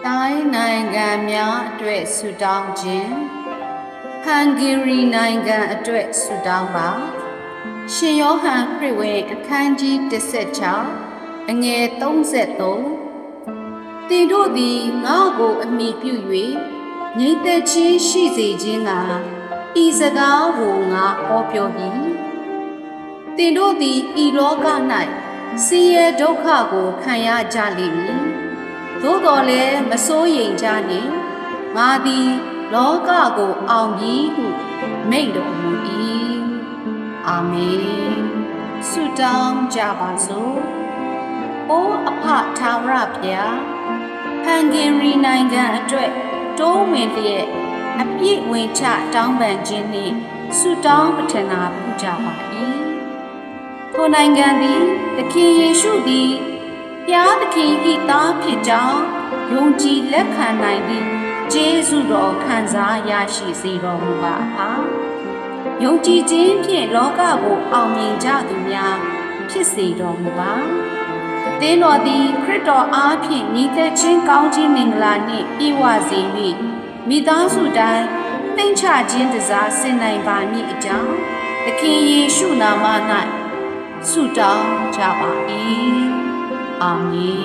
တိုင်းနိုင်ငံများအတွက်ဆုတောင်းခြင်းဟန်ဂေရီနိုင်ငံအတွက်ဆုတောင်းပါရှင်ယောဟန်ခရစ်ဝင်အခန်းကြီး16အငယ်33သင်တို့သည်ငါ့ကိုအမိပြု၍ငြိမ်သက်ခြင်းရှိစေခြင်းကဤစကားကိုငါဟောပြောပြီသင်တို့သည်ဤလောက၌ဆင်းရဲဒုက္ခကိုခံရကြလိမ့်မည်သို့တော်လည်းမစိုးရိမ်ကြနှင့်ငါသည်လောကကိုအောင်ပြီဟုမိန့်တော်မူ၏အာမင်ဆုတောင်းကြပါစို့အိုအဖထာဝရဘုရားဟန်ဂေရီနိုင်ငံအတွက်တိုးဝင်လျက်အပြည့်ဝင်ချတောင်းပန်ခြင်းနှင့်ဆုတောင်းပတနာပြုကြပါ၏ထိုနိုင်ငံသည်သခင်ယေရှုသည်ဘုရားသခင်၏သားဖြစ်ကြောင်းယုံကြည်လက်ခံနိုင်သည့်ကျေးဇူးတော်ခံစားရရှိစေတော်မူပါအားယုံကြည်ခြင်းဖြင့်လောကကိုအောင်မြင်ကြသူများဖြစ်စေတော်မူပါသင်တော်သည်ခရစ်တော်အားဖြင့်ညီသက်ချင်းကောင်းခြင်းမင်္ဂလာနှင့်ပြည့်ဝစေ၍မိသားစုတိုင်းနှိမ့်ချခြင်းတစားဆင်နိုင်ပါမည်အကြောင်းသခင်ယေရှုနာမ၌ဆုတောင်းကြပါ၏အာမင်